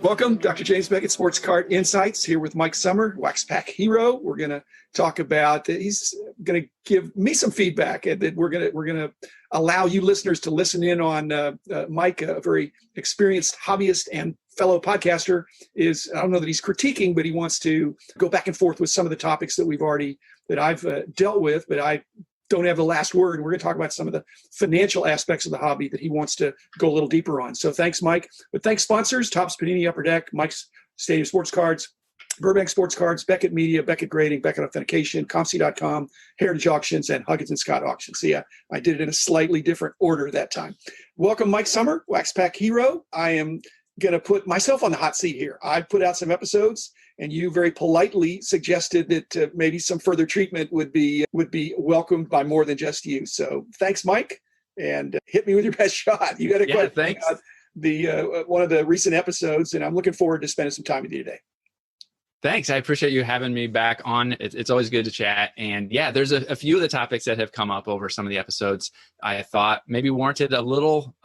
Welcome, Dr. James Beckett, Sports Card Insights, here with Mike Sommer, Wax Pack Hero. We're going to talk about, he's going to give me some feedback, and that we're going to allow you listeners to listen in on Mike, a very experienced hobbyist and fellow podcaster. I don't know that he's critiquing, but he wants to go back and forth with some of the topics that I've dealt with, but I don't have the last word. We're going to talk about some of the financial aspects of the hobby that he wants to go a little deeper on. So thanks, Mike. But thanks, sponsors: Topps Panini Upper Deck, Mike's Stadium Sports Cards, Burbank Sports Cards, Beckett Media, Beckett Grading, Beckett Authentication, ComC.com, Heritage Auctions, and Huggins & Scott Auctions. So yeah, I did it in a slightly different order that time. Welcome, Mike Sommer, Wax Pack Hero. I am going to put myself on the hot seat here. I put out some episodes, and you very politely suggested that maybe some further treatment would be welcomed by more than just you. So thanks, Mike, and hit me with your best shot. You got a question thanks. about the one of the recent episodes, and I'm looking forward to spending some time with you today. Thanks. I appreciate you having me back on. It's always good to chat. And yeah, there's a few of the topics that have come up over some of the episodes I thought maybe warranted a little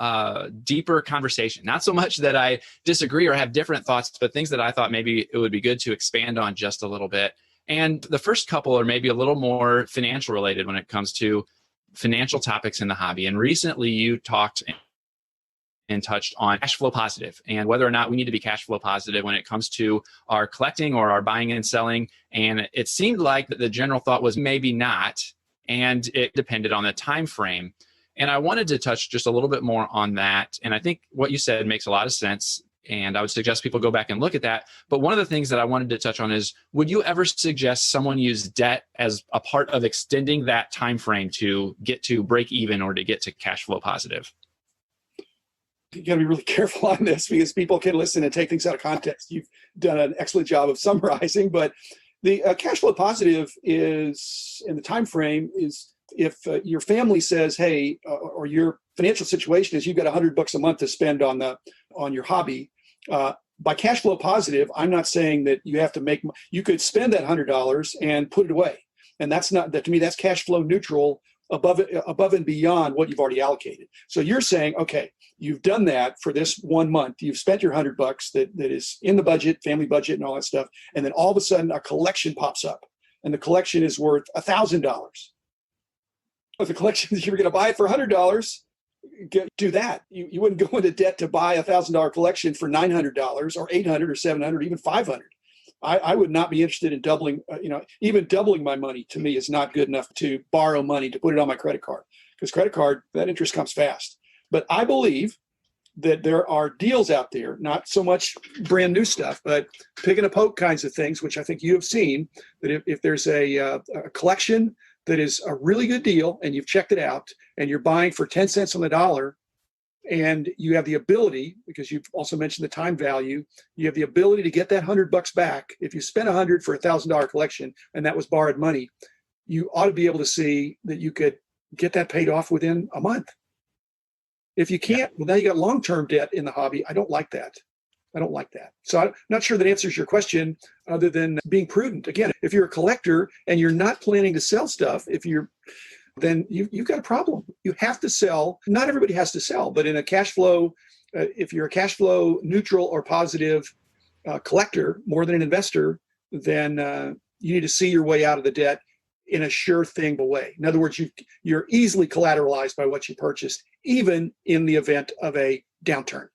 deeper conversation. Not so much that I disagree or have different thoughts, but things that I thought maybe it would be good to expand on just a little bit. And the first couple are maybe a little more financial related when it comes to financial topics in the hobby. And recently you talked and touched on cash flow positive and whether or not we need to be cash flow positive when it comes to our collecting or our buying and selling. And it seemed like the general thought was maybe not, and it depended on the time frame. And I wanted to touch just a little bit more on that. And I think what you said makes a lot of sense. And I would suggest people go back and look at that. But one of the things that I wanted to touch on is, would you ever suggest someone use debt as a part of extending that time frame to get to break even or to get to cash flow positive? You got to be really careful on this because people can listen and take things out of context. You've done an excellent job of summarizing, but the cash flow positive is, in the time frame, is if your family says, "Hey," or your financial situation is you've got $100 a month to spend on your hobby. By cash flow positive, I'm not saying that you have to make. You could spend that $100 and put it away, and that's not that to me. That's cash flow neutral. Above and beyond what you've already allocated. So you're saying, okay, you've done that for this 1 month. You've spent your $100 that is in the budget, family budget, and all that stuff. And then all of a sudden, a collection pops up, and the collection is worth $1,000. If the collection you were going to buy it for $100, do that. You wouldn't go into debt to buy a $1,000 collection for $900 or $800 or $700, even $500. I would not be interested in doubling, even doubling my money to me is not good enough to borrow money to put it on my credit card, because credit card, that interest comes fast. But I believe that there are deals out there, not so much brand new stuff, but pick and a poke kinds of things, which I think you have seen, that if there's a collection that is a really good deal and you've checked it out and you're buying for 10 cents on the dollar, and you have the ability, because you've also mentioned the time value, you have the ability to get that $100 back. If you spent $100 for a $1,000 collection and that was borrowed money, you ought to be able to see that you could get that paid off within a month. If you can't, well, now you got long-term debt in the hobby. I don't like that. So I'm not sure that answers your question, other than being prudent. Again, if you're a collector and you're not planning to sell stuff, then you've got a problem. You have to sell. Not everybody has to sell, but in a cash flow, if you're a cash flow neutral or positive collector more than an investor, then you need to see your way out of the debt in a sure thing way. In other words, you're easily collateralized by what you purchased, even in the event of a downturn.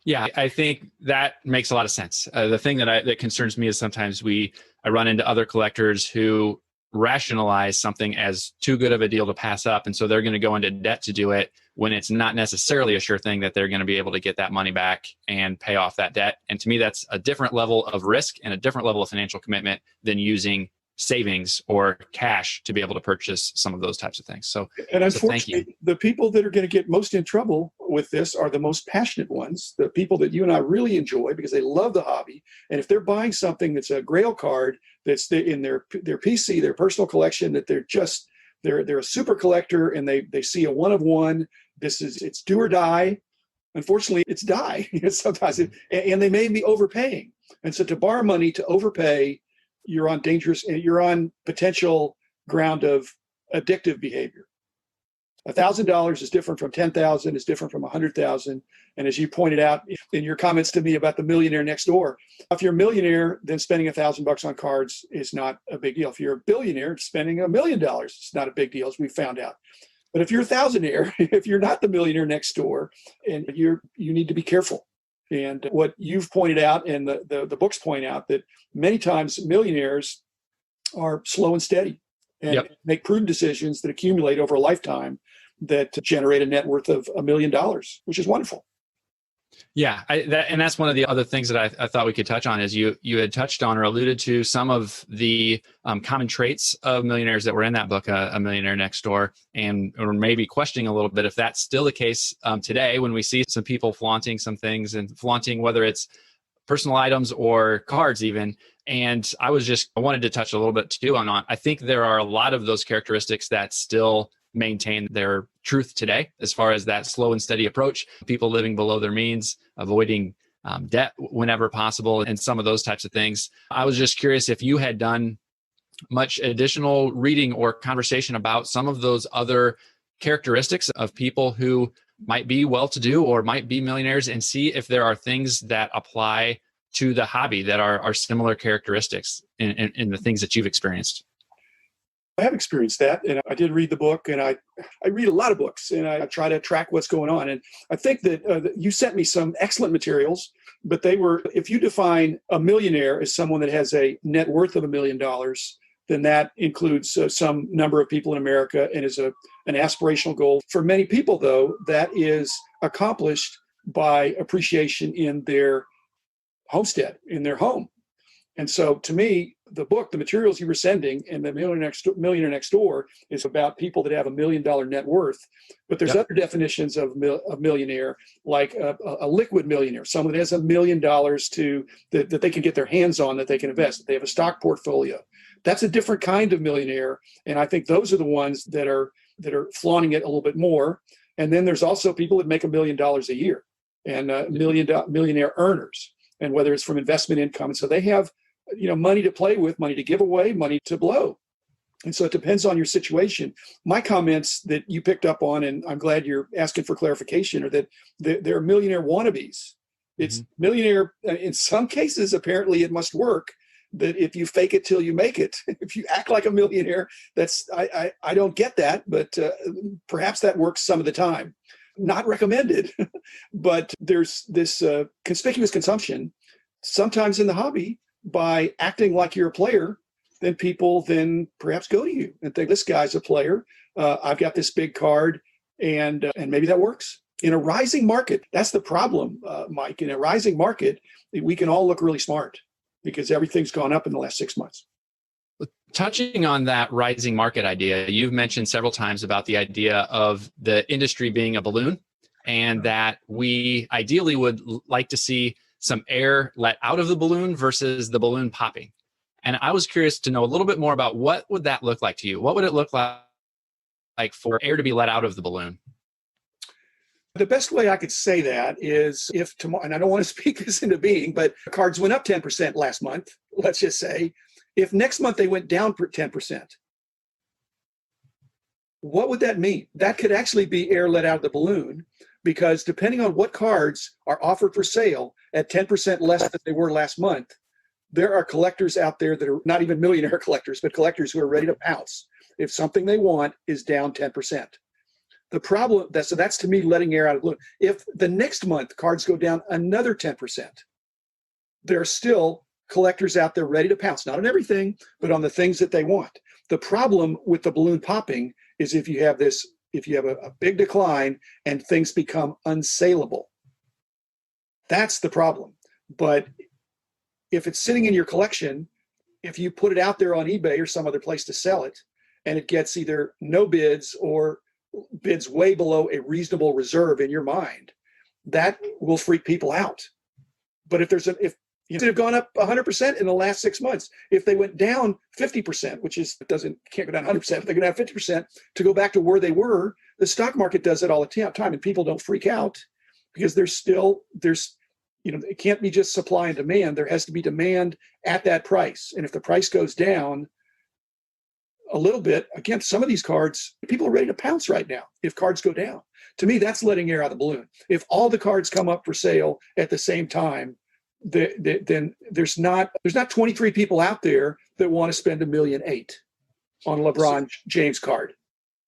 Yeah, I think that makes a lot of sense. The thing that concerns me is sometimes I run into other collectors who rationalize something as too good of a deal to pass up. And so they're going to go into debt to do it when it's not necessarily a sure thing that they're going to be able to get that money back and pay off that debt. And to me, that's a different level of risk and a different level of financial commitment than using savings or cash to be able to purchase some of those types of things. And unfortunately, the people that are going to get most in trouble with this are the most passionate ones, the people that you and I really enjoy because they love the hobby. And if they're buying something that's a Grail card that's in their PC, their personal collection, that they're a super collector, and they see a one of one, it's do or die. Unfortunately, it's die sometimes, and they may be overpaying. And so to borrow money to overpay, you're on potential ground of addictive behavior. $1,000 is different from 10,000, is different from 100,000. And as you pointed out in your comments to me about the millionaire next door, if you're a millionaire, then spending $1,000 on cards is not a big deal. If you're a billionaire, spending $1 million is not a big deal, as we found out. But if you're a thousandaire, if you're not the millionaire next door, and you need to be careful. And what you've pointed out, and the books point out, that many times millionaires are slow and steady and make prudent decisions that accumulate over a lifetime that generate a net worth of $1 million, which is wonderful. Yeah, and that's one of the other things that I thought we could touch on is you had touched on or alluded to some of the common traits of millionaires that were in that book, A Millionaire Next Door, or maybe questioning a little bit if that's still the case today when we see some people flaunting some things and flaunting whether it's personal items or cards even. And I wanted to touch a little bit too on, I think there are a lot of those characteristics that still maintain their truth today, as far as that slow and steady approach, people living below their means, avoiding debt whenever possible, and some of those types of things. I was just curious if you had done much additional reading or conversation about some of those other characteristics of people who might be well-to-do or might be millionaires, and see if there are things that apply to the hobby that are similar characteristics in the things that you've experienced. I have experienced that, and I did read the book, and I read a lot of books, and I try to track what's going on. And I think that you sent me some excellent materials, but if you define a millionaire as someone that has a net worth of $1 million, then that includes some number of people in America and is an aspirational goal. For many people, though, that is accomplished by appreciation in their homestead, in their home. And so to me, the book, the materials you were sending, and the Millionaire Next Door is about people that have $1 million net worth. But there's other definitions of millionaire, like a liquid millionaire, someone that has $1 million that they can get their hands on, that they can invest. They have a stock portfolio. That's a different kind of millionaire. And I think those are the ones that are flaunting it a little bit more. And then there's also people that make $1 million a year, and millionaire earners, and whether it's from investment income. And so they have money to play with, money to give away, money to blow. And so it depends on your situation. My comments that you picked up on, and I'm glad you're asking for clarification, are that they're millionaire wannabes. It's millionaire, in some cases, apparently it must work, that if you fake it till you make it, if you act like a millionaire, I don't get that, but perhaps that works some of the time. Not recommended, but there's this conspicuous consumption, sometimes in the hobby, by acting like you're a player, then people then perhaps go to you and think, this guy's a player. I've got this big card, and maybe that works. In a rising market, that's the problem, Mike. In a rising market, we can all look really smart because everything's gone up in the last 6 months. Touching on that rising market idea, you've mentioned several times about the idea of the industry being a balloon, and that we ideally would like to see some air let out of the balloon versus the balloon popping. And I was curious to know a little bit more about what would that look like to you? What would it look like for air to be let out of the balloon? The best way I could say that is if tomorrow, and I don't want to speak this into being, but cards went up 10% last month, let's just say, if next month they went down 10%, what would that mean? That could actually be air let out of the balloon, because depending on what cards are offered for sale at 10% less than they were last month, there are collectors out there that are not even millionaire collectors, but collectors who are ready to pounce if something they want is down 10%. The problem, that's to me letting air out of the balloon. If the next month cards go down another 10%, there are still collectors out there ready to pounce, not on everything, but on the things that they want. The problem with the balloon popping is if you have a big decline and things become unsaleable. That's the problem. But if it's sitting in your collection, if you put it out there on eBay or some other place to sell it, and it gets either no bids or bids way below a reasonable reserve in your mind, that will freak people out. But if you have gone up 100% in the last 6 months, if they went down 50%, which can't go down 100%, if they go down 50% to go back to where they were, the stock market does it all the time, and people don't freak out because it can't be just supply and demand. There has to be demand at that price. And if the price goes down, a little bit. Again, some of these cards, people are ready to pounce right now if cards go down. To me, that's letting air out of the balloon. If all the cards come up for sale at the same time, then there's not 23 people out there that want to spend $1.8 million on a LeBron James card,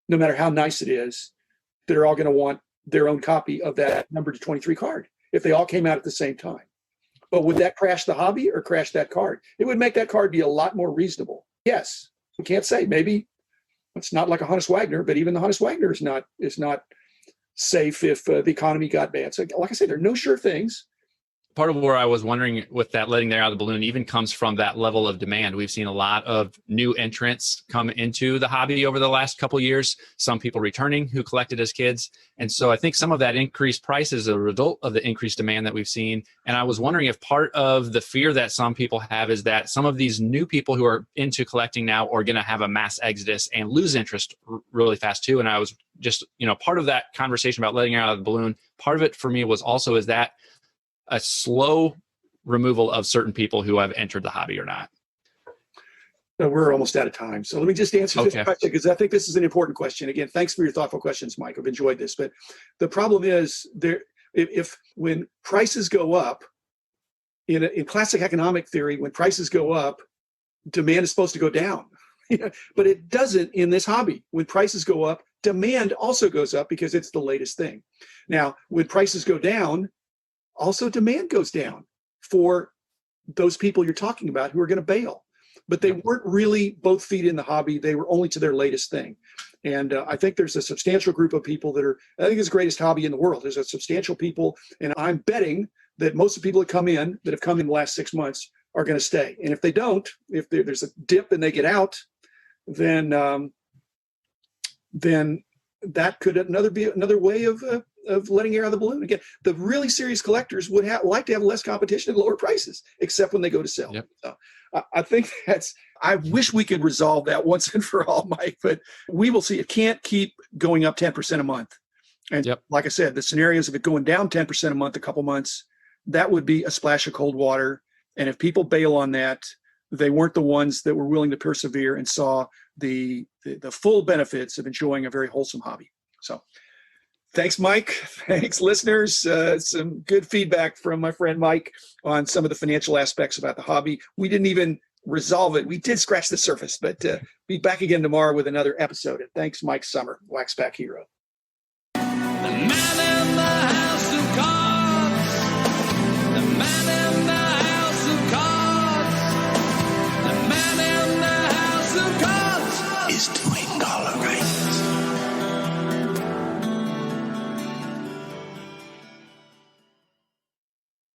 no matter how nice it is, that are all going to want their own copy of that number to 23 card if they all came out at the same time. But would that crash the hobby or crash that card? It would make that card be a lot more reasonable. Yes, we can't say. Maybe it's not like a Honus Wagner, but even the Honus Wagner is not safe if the economy got bad. So like I said, there are no sure things. Part of where I was wondering with that letting the air out of the balloon even comes from that level of demand. We've seen a lot of new entrants come into the hobby over the last couple of years, some people returning who collected as kids. And so I think some of that increased price is a result of the increased demand that we've seen. And I was wondering if part of the fear that some people have is that some of these new people who are into collecting now are going to have a mass exodus and lose interest really fast too. And I was just, part of that conversation about letting air out of the balloon, part of it for me was also is that a slow removal of certain people who have entered the hobby or not? We're almost out of time. So let me just answer this question because I think this is an important question. Again, thanks for your thoughtful questions, Mike. I've enjoyed this. But the problem is if when prices go up, in classic economic theory, when prices go up, demand is supposed to go down. But it doesn't in this hobby. When prices go up, demand also goes up because it's the latest thing. Now, when prices go down, also demand goes down for those people you're talking about who are going to bail. But they weren't really both feet in the hobby. They were only to their latest thing. And I think there's a substantial group of people I think it's the greatest hobby in the world. There's a substantial people, and I'm betting that most of the people that have come in the last 6 months are going to stay. And if they don't, if there's a dip and they get out, then that could be another way of letting air out of the balloon. Again, the really serious collectors would like to have less competition at lower prices, except when they go to sell. Yep. So I think I wish we could resolve that once and for all, Mike, but we will see. It can't keep going up 10% a month. And like I said, the scenarios of it going down 10% a month, a couple months, that would be a splash of cold water. And if people bail on that, they weren't the ones that were willing to persevere and saw the full benefits of enjoying a very wholesome hobby. So thanks, Mike. Thanks, listeners. Some good feedback from my friend Mike on some of the financial aspects about the hobby. We didn't even resolve it. We did scratch the surface, but be back again tomorrow with another episode. And thanks, Mike Sommer, Waxback Hero.